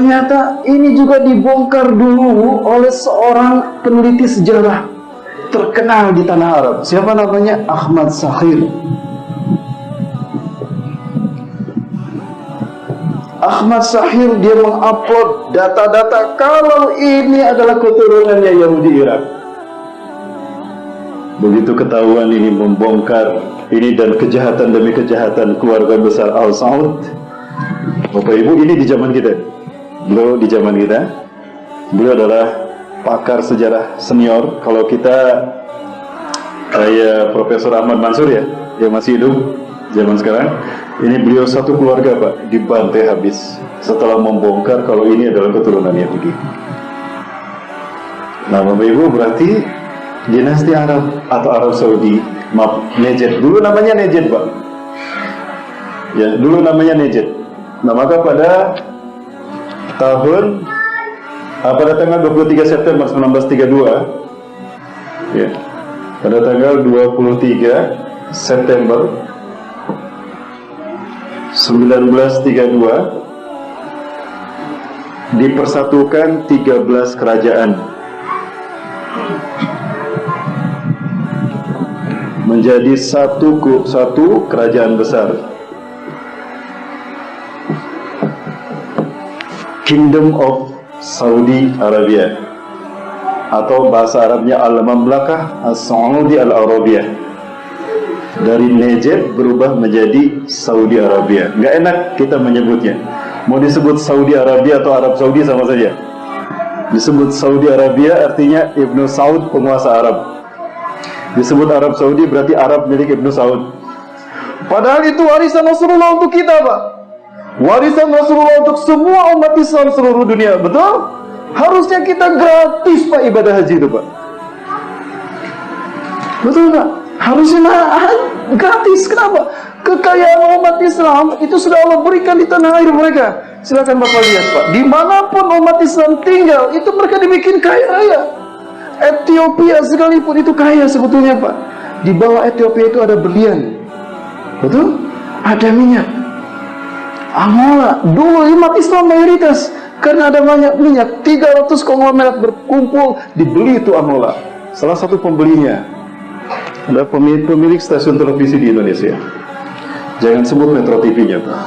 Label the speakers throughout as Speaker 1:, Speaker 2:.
Speaker 1: ternyata ini juga dibongkar dulu oleh seorang peneliti sejarah terkenal di tanah Arab. Siapa namanya? Ahmad Shakir. Ahmad Shakir dia mengupload data-data kalau ini adalah keturunannya Yahudi Irak. Begitu ketahuan ini membongkar ini dan kejahatan demi kejahatan keluarga besar Al Saud. Bapak Ibu, ini di zaman kita. Beliau di zaman kita. Beliau adalah pakar sejarah senior. Kalau kita kayak Profesor Ahmad Mansur ya, yang masih hidup zaman sekarang. Ini beliau satu keluarga Pak dibantai habis setelah membongkar kalau ini adalah keturunan Yahudi. Nah Bapak Ibu, berarti dinasti Arab atau Arab Saudi, maaf, Najd. Dulu namanya Najd Pak. Ya, dulu namanya Najd. Nah maka pada tanggal 23 September 1932 ya, pada tanggal 23 September 1932 dipersatukan 13 kerajaan menjadi satu kerajaan besar, Kingdom of Saudi Arabia, atau bahasa Arabnya Al-Mamlakah As-Saudi Al-Arabiyah. Dari Najd berubah menjadi Saudi Arabia. Nggak enak kita menyebutnya. Mau disebut Saudi Arabia atau Arab Saudi sama saja. Disebut Saudi Arabia artinya Ibnu Saud, penguasa Arab. Disebut Arab Saudi berarti Arab milik Ibnu Saud. Padahal itu warisan Rasulullah untuk kita Pak. Warisan Rasulullah untuk semua umat Islam seluruh dunia. Betul? Harusnya kita gratis Pak ibadah haji itu Pak. Betul Pak? Harusnya gratis. Kenapa? Kekayaan umat Islam itu sudah Allah berikan di tanah air mereka. Silakan Bapak lihat Pak, dimanapun umat Islam tinggal itu mereka dibikin kaya raya. Ethiopia sekalipun itu kaya sebetulnya Pak. Di bawah Ethiopia itu ada berlian. Betul? Ada minyak. Amola. Dulu umat Islam mayoritas karena ada banyak minyak. 300 konglomerat berkumpul dibeli itu Amola. Salah satu pembelinya ada pemilik stasiun televisi di Indonesia. Jangan sebut Metro TV-nya Pak.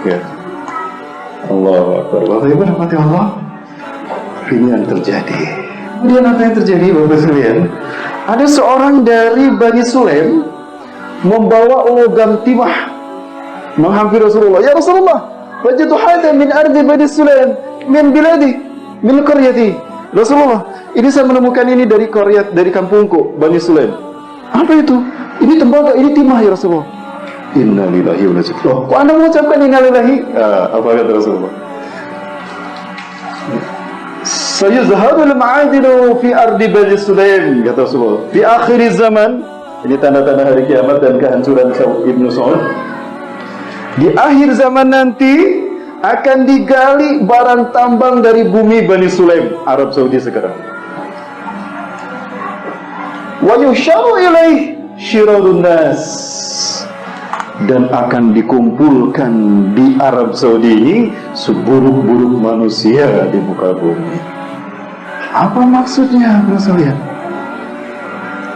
Speaker 1: Ya. Allahu Akbar. Bapak Ibu rahmati Allah. Ini yang terjadi. Kemudian apa yang terjadi Bapak sekalian? Ada seorang dari Bani Sulaim membawa logam timah menghampiri Rasulullah. Ya Rasulullah, wajadu hadha min ardi Bani Sulaim min biladi min qaryati. Rasulullah, ini saya menemukan ini dari Korea, dari kampungku, Bani Sulaim. Apa itu? Ini tembaga, ini timah ya Rasulullah. Inna lillahi wa inna ilaihi raji'un. Kok Anda mengucapkan inna lillahi? Apa kata Rasulullah? Sayuzhabul ma'adinu fi ardi Bani Sulaim, kata Rasulullah. Fi akhir zaman, ini tanda-tanda hari kiamat dan kehancuran Ibnu Saud. Di akhir zaman nanti akan digali barang tambang dari bumi Bani Sulaim, Arab Saudi sekarang. Wa yusharu ilaih syirarun nas, dan akan dikumpulkan di Arab Saudi ini seburuk-buruk manusia di muka bumi. Apa maksudnya, Rasulullah?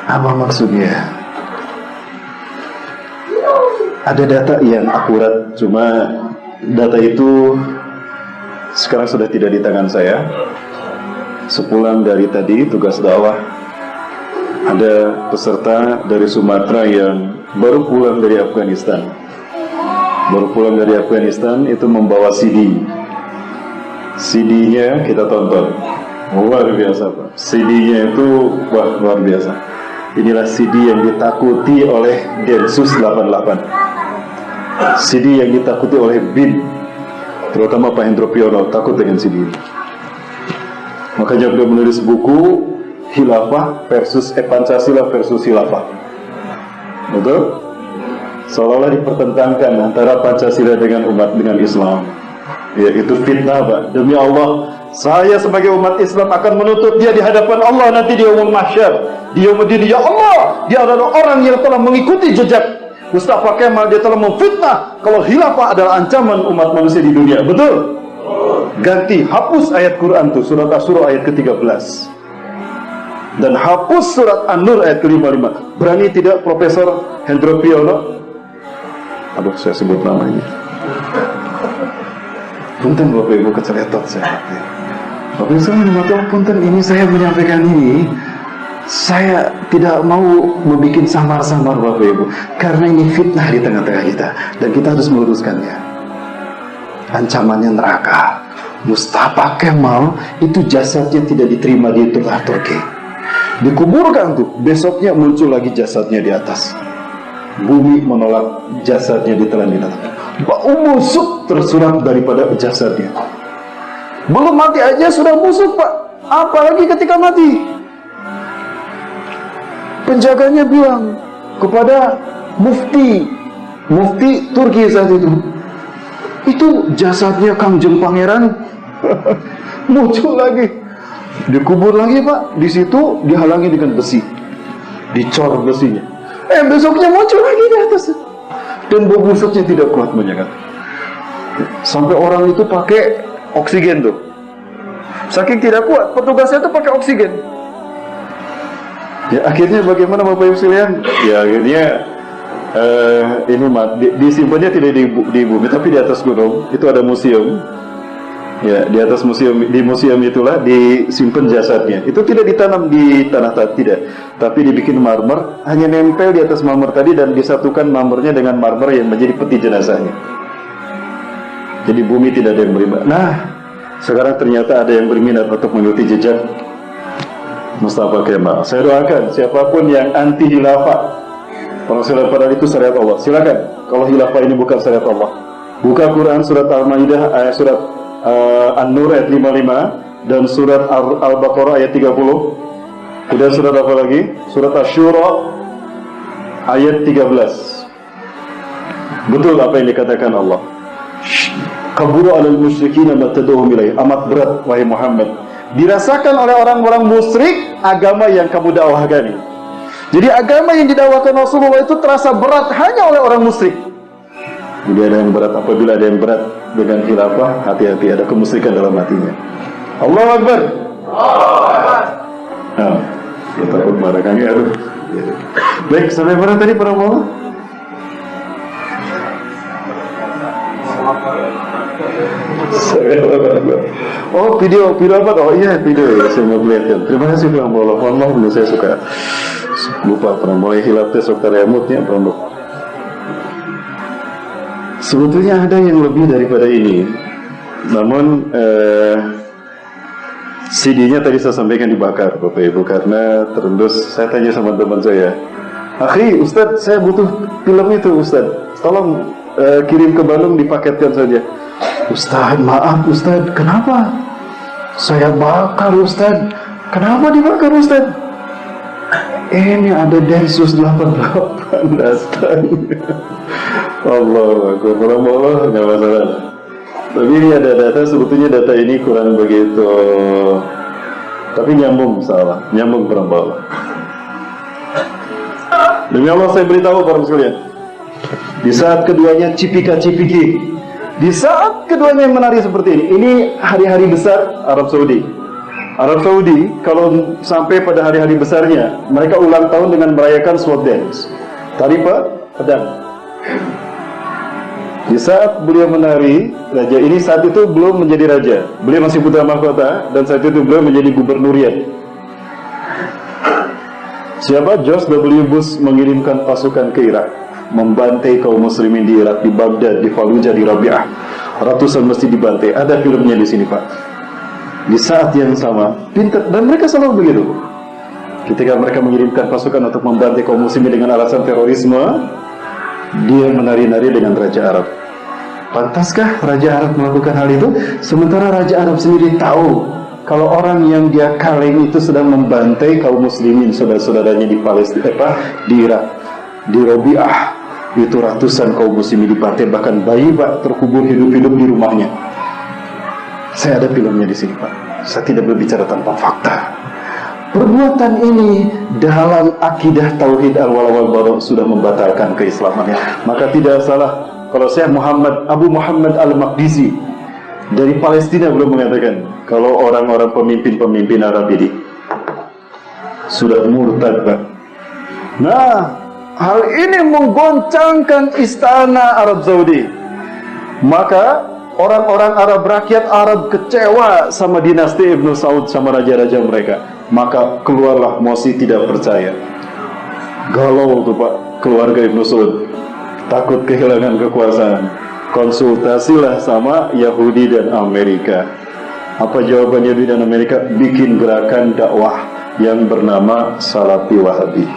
Speaker 1: Apa maksudnya? Ada data yang akurat, cuma data itu sekarang sudah tidak di tangan saya. Sepulang dari tadi tugas dakwah, ada peserta dari Sumatera yang baru pulang dari Afghanistan. Baru pulang dari Afghanistan itu membawa CD. CD-nya kita tonton. Luar biasa Pak. CD-nya itu wah luar biasa. Inilah CD yang ditakuti oleh Densus 88. CD yang ditakuti oleh BIN, terutama Pak Hendro Priyono, takut dengan CD ini. Makanya beliau menulis buku Khilafah versus Pancasila versus Khilafah. Betul? Seolah-olah dipertentangkan antara Pancasila dengan Islam. Ya, itu fitnah Pak. Demi Allah, saya sebagai umat Islam akan menuntut dia di hadapan Allah nanti di yaumul mahsyar. Di yaumul din, ya Allah, dia adalah orang yang telah mengikuti jejak Mustafa Kemal dia telah memfitnah kalau khilafah adalah ancaman umat manusia di dunia. Betul? Ganti, hapus ayat Quran tuh, surat Asy-Syura ayat ke-13. Dan hapus surat An-Nur ayat ke-55. Berani tidak Profesor Hendro Priyono? Aduh, saya sebut namanya. Punten Bapak Ibu keceletot saya. Bapak Ibu sekalian, punten ini saya menyampaikan ini, saya tidak mau membuat samar-samar Bapak Ibu, karena ini fitnah di tengah-tengah kita dan kita harus meluruskannya. Ancamannya neraka. Mustafa Kemal itu jasadnya tidak diterima di tengah Turki, dikuburkan tuh, besoknya muncul lagi jasadnya di atas. Bumi menolak jasadnya ditelan di atas. Bau busuk tersurat daripada jasadnya. Belum mati aja sudah busuk Pak, apalagi ketika mati. Penjaganya bilang kepada mufti Turki saat itu jasadnya Kangjeng Pangeran. Muncul lagi, dikubur lagi Pak, di situ dihalangi dengan besi, dicor besinya. Besoknya muncul lagi di atas, dan bau busuknya tidak kuat menyengat. Sampai orang itu pakai oksigen tuh, saking tidak kuat, petugasnya tuh pakai oksigen. Ya akhirnya bagaimana Bapak Ibu sekalian? Ya akhirnya ini disimpannya tidak di bumi tapi di atas gunung. Itu ada museum. Ya, di atas museum, di museum itulah disimpan jasadnya. Itu tidak ditanam di tanah tidak, tapi dibikin marmer, hanya nempel di atas marmer tadi dan disatukan marmernya dengan marmer yang menjadi peti jenazahnya. Jadi bumi tidak ada yang berminat. Nah, sekarang ternyata ada yang berminat untuk mengikuti jejak Mustafa Kemal. Saya doakan siapapun yang anti khilafah, kalau khilafah itu syariat Allah, silakan. Kalau khilafah ini bukan syariat Allah, buka Quran surat Al-Maidah ayat surat An-Nur ayat 55 dan surat Al-Baqarah ayat 30. Kemudian surat apa lagi? Surat Asy-Syura ayat 13. Betul apa yang dikatakan Allah. Kaburu 'alal musyrikina ma tad'uhum ilaih. Amat berat wahai Muhammad, dirasakan oleh orang-orang musyrik agama yang kamu dakwahkan. Jadi agama yang didakwakan Rasulullah itu terasa berat hanya oleh orang musyrik. Jadi ada yang berat, apabila ada yang berat dengan khilafah, hati-hati, ada kemusyrikan dalam hatinya. Allahu Akbar. Nah, ya takut marah kami, aduh. Baik, sampai mana tadi para ulama? Oh, video apa? Oh iya, video ya, saya mau lihat. Terima kasih Bang Bola. Mohon saya suka lupa pernah mulai hilap tes dokter remotnya pernah. Sebetulnya ada yang lebih daripada ini. Namun CD-nya tadi saya sampaikan dibakar Bapak Ibu, karena terendus. Saya tanya sama teman saya, "Akhi, Ustadz, saya butuh film itu Ustadz, tolong kirim ke Bandung dipaketkan saja." "Ustadz, maaf Ustadz, kenapa?" "Saya bakar Ustadz." "Kenapa dibakar Ustadz?" "Ini ada Densus 88 datang." Allah, Allah, nggak masalah. Tapi ini ada data, sebetulnya data ini kurang begitu, tapi nyambung salah, nyambung perempuan. Demi Allah saya beritahu para sekalian, di saat keduanya cipika-cipiki, di saat keduanya menari seperti ini hari-hari besar Arab Saudi. Arab Saudi kalau sampai pada hari-hari besarnya, mereka ulang tahun dengan merayakan sword dance, tari pedang. Di saat beliau menari, raja ini saat itu belum menjadi raja, beliau masih putra mahkota, dan saat itu beliau menjadi gubernuriat. Siapa? George W. Bush mengirimkan pasukan ke Irak, membantai kaum muslimin di Irak, di Baghdad, di Fallujah, di Rabi'ah. Ratusan masjid dibantai. Ada filmnya di sini Pak. Di saat yang sama, pintar, dan mereka selalu begitu. Ketika mereka mengirimkan pasukan untuk membantai kaum muslimin dengan alasan terorisme, dia menari-nari dengan Raja Arab. Pantaskah Raja Arab melakukan hal itu? Sementara Raja Arab sendiri tahu kalau orang yang dia kaleng itu sedang membantai kaum muslimin, saudara-saudaranya di Palestina, di Irak, di Rabi'ah. Itu ratusan kaum muslimin dibantai, bahkan bayi Pak terkubur hidup-hidup di rumahnya. Saya ada filmnya di sini Pak. Saya tidak berbicara tanpa fakta. perbuatan ini dalam akidah tauhid al-wala wal bara sudah membatalkan keislamannya. Maka tidak salah kalau Syekh Abu Muhammad Al-Maqdisi dari Palestina belum mengatakan kalau orang-orang pemimpin Arab ini sudah murtad, Pak. Nah, hal ini menggoncangkan istana Arab Saudi. Maka orang-orang Arab, rakyat Arab kecewa sama dinasti Ibnu Saud, sama raja-raja mereka. Maka keluarlah mosi tidak percaya. Galau tuh Pak, keluarga Ibnu Saud, takut kehilangan kekuasaan. Konsultasilah sama Yahudi dan Amerika. Apa jawaban Yahudi dan Amerika? Bikin gerakan dakwah yang bernama Salafi Wahabi.